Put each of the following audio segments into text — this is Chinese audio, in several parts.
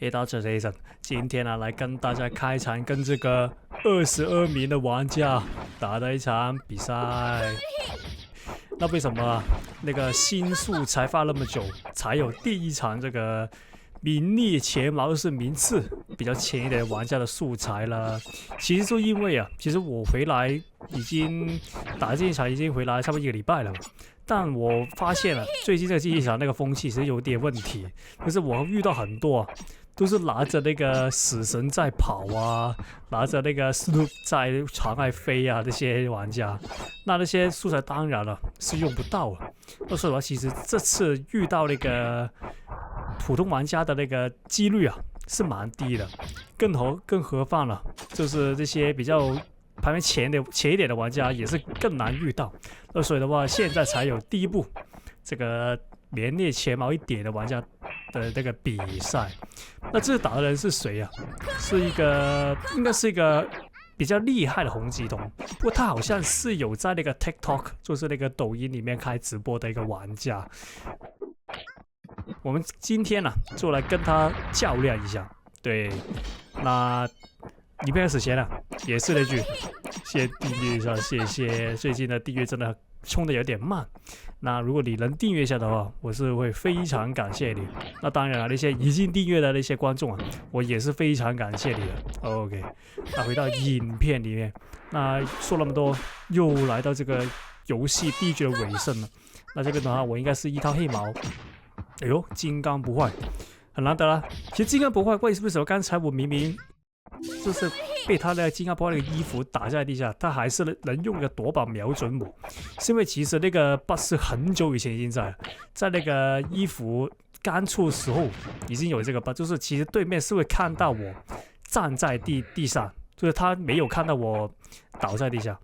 黑道者 Aceson，今天来跟大家开场，跟这个22名的玩家打的一场比赛。那为什么那个新宿才发那么久，才有第一场这个名列前茅，就是名次比较前一点的玩家的素材了？其实就因为其实我回来已经打这一场已经回来差不多1个礼拜了。但我发现了，最近这个竞技场那个风气是有点问题，就是我遇到很多都是拿着那个死神在跑拿着那个 Snoop 在场外飞这些玩家，那些素材当然了是用不到了。所以说，其实这次遇到那个普通玩家的那个几率是蛮低的，更何况了，就是这些比较排名前一点的玩家也是更难遇到。所以的话，现在才有第一步这个名列前茅一点的玩家的那个比赛。那这打的人是谁是应该是一个比较厉害的红吉童，不过他好像是有在那个 TikTok， 就是那个抖音里面开直播的一个玩家。我们今天就来跟他较量一下。对，那影片始前也是那句，谢谢订阅一下，谢谢。最近的订阅真的冲的有点慢，那如果你能订阅一下的话，我是会非常感谢你。那当然那些已经订阅的那些观众我也是非常感谢你的。OK， 那回到影片里面，那说那么多，又来到这个游戏第一局的尾声了。那这边的话，我应该是一套黑毛。哎呦，金刚不坏，很难得啦。其实金刚不坏，为什么刚才我明明就是被他的金刚不坏那个衣服打在地下，他还是能用一个夺宝瞄准我？是因为其实那个 bug 是很久以前已经在那个衣服刚出的时候已经有这个 bug， 就是其实对面是会看到我站在地上，就是他没有看到我倒在地下，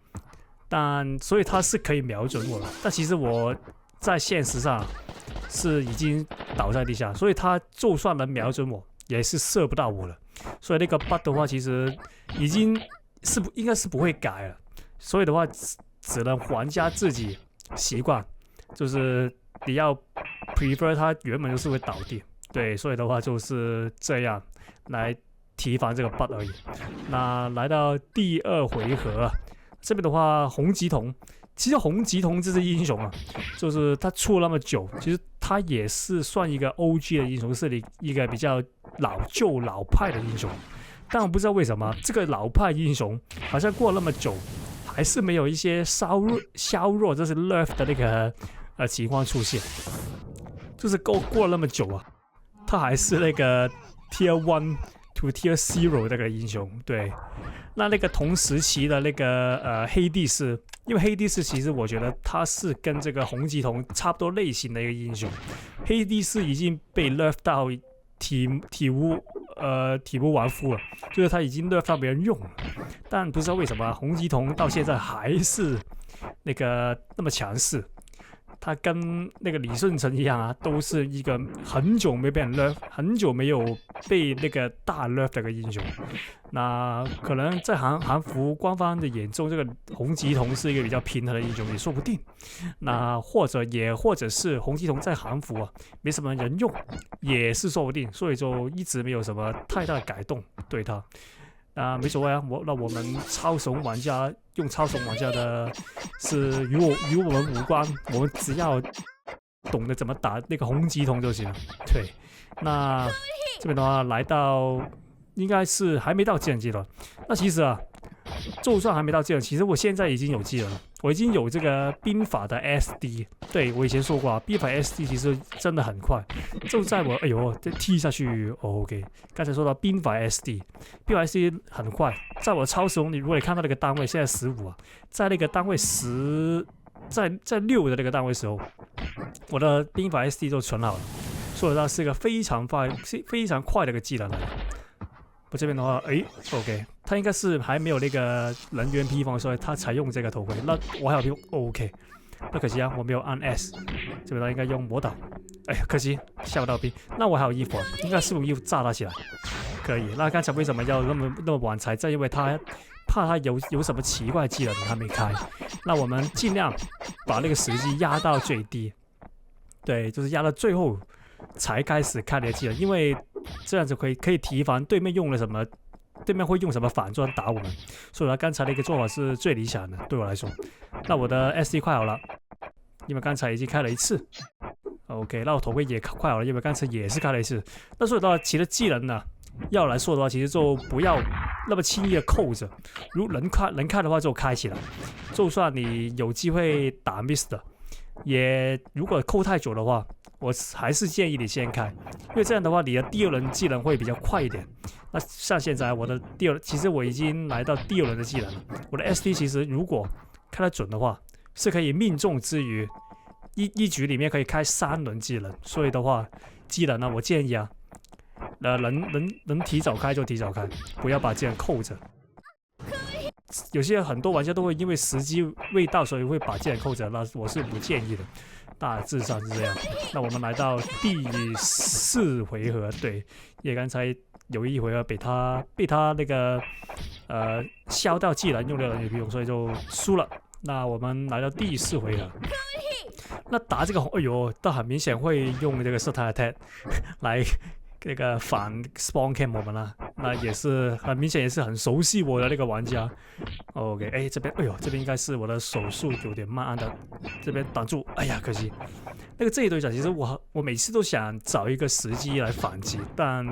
但所以他是可以瞄准我的。但其实我在现实上是已经倒在地下，所以他就算能瞄准我，也是射不到我了。所以那个 bug 的话，其实已经应该是不会改了。所以的话，只能玩家自己习惯，就是你要 prefer 它原本就是会倒地。对，所以的话就是这样来提防这个 bug 而已。那来到第2回合这边的话，红吉童。其实红吉童这只英雄就是他出了那么久，其实他也是算一个 OG 的英雄，是一个比较老派的英雄。但我不知道为什么这个老派英雄好像过了那么久，还是没有一些削弱这是 nerf 的那个情况出现。就是过了那么久他还是那个 Tier 1 to Tier 0那个英雄。对，那个同时期的那个黑帝斯。因为黑帝斯其实我觉得他是跟这个红吉童差不多类型的一个英雄，黑帝斯已经被 nerf 到体无完肤了，就是他已经 nerf 到没人用了。但不知道为什么红吉童到现在还是那么强势。他跟那个李舜臣一样都是一个很久没被人 nerf， 很久没有被那个大 nerf 的一个英雄。那可能在韩服官方的眼中，这个红吉童是一个比较平衡的英雄也说不定。那或者是红吉童在韩服没什么人用也是说不定，所以就一直没有什么太大的改动对他。没所谓那我们超怂玩家用超怂玩家的是与我们无关，我们只要懂得怎么打那个红吉童就行了。对，那这边的话来到应该是还没到技能阶段。那其实就算还没到技能，其实我现在已经有技能了，我已经有这个兵法的 SD。对，我以前说过兵法 SD 其实真的很快，就在我这踢下去OK。刚才说到兵法 SD 很快，在我超时如果你看到那个单位现在15在那个单位10在6的那个单位时候，我的兵法 SD 就存好了，所以它是一个非常快的一个技能来的。我这边的话OK， 他应该是还没有那个人员披风，所以他才用这个头盔。那我还有用 OK， 那可惜我没有按 S， 这边他应该用魔导，可惜下不到兵。那我还有衣服应该是用衣服炸他起来，可以。那刚才为什么要那么晚才在？因为他怕他有什么奇怪技能还没开。那我们尽量把那个时机压到最低，对，就是压到最后才开始开那个技能，因为这样子可以提防对面用了什么，对面会用什么反装打我们。所以呢，刚才的一个做法是最理想的，对我来说。那我的 SD 快好了，因为刚才已经开了一次。OK， 那我头盔也快好了，因为刚才也是开了一次。那所以的话，其实技能呢，要来说的话，其实就不要那么轻易的扣着，如能开的话就开起来。就算你有机会打 miss 的，也如果扣太久的话，我还是建议你先开，因为这样的话你的第2轮技能会比较快一点。那像现在我的其实我已经来到第2轮的技能了。我的 SD 其实如果开得准的话，是可以命中之余，一局里面可以开3轮技能。所以的话，技能呢，我建议啊，能提早开就提早开，不要把技能扣着。有些很多玩家都会因为时机未到，所以会把技能扣着，那我是不建议的。大致上是这样。那我们来到第4回合，对，因为刚才有一回合被他那个消掉技能用掉了女皮勇，所以就输了。那我们来到第4回合，那打这个红，哎呦，但很明显会用这个色态 attack 来那个反 spawn cam 我们了，那也是很明显，也是很熟悉我的那个玩家。OK， 哎，这边，哎呦，这边应该是我的手速有点慢的，这边挡住，哎呀，可惜。那个这一对角，其实我每次都想找一个时机来反击，但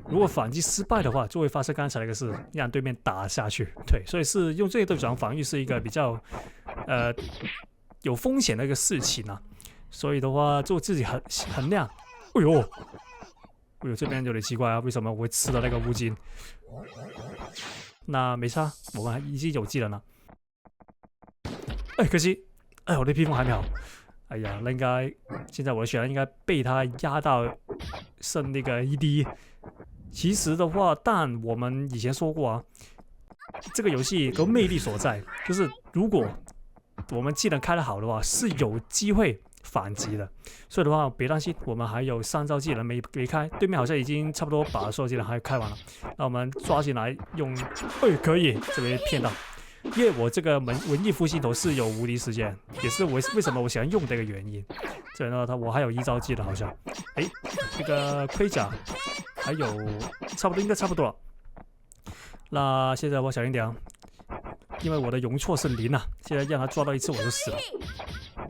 如果反击失败的话，就会发生刚才那个事，让对面打下去。对，所以是用这一对角防御是一个比较有风险的一个事情啊。所以的话，就自己衡量。哎呦！哎呦，这边有点奇怪啊，为什么我会吃到那个乌金？那没差，我们已经有技能了。哎，可惜，哎，我的披风还没好。哎呀，那应该现在我的血量应该被他压到剩那个1滴。其实的话，但我们以前说过啊，这个游戏的魅力所在，就是如果我们技能开得好的话，是有机会反击的。所以的话，别担心，我们还有3招技能没开，对面好像已经差不多把所有技能还开完了。那我们抓进来用，哎，可以，这边骗到。因为我这个文艺复兴头是有无敌时间，也是我为什么我喜欢用这个原因。这边的话，我还有1招技能好像，哎，这个盔甲还有差不多，应该差不多了。那现在我小心点啊，因为我的容错是0啊，现在让他抓到1次我就死了。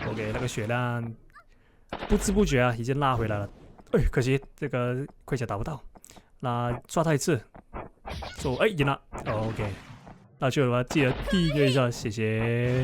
OK， 那个血量不知不觉啊已经拉回来了。哎，可惜这个盔甲打不到。那抓他1次，就赢了。OK。那就的话，记得订阅一下，谢谢。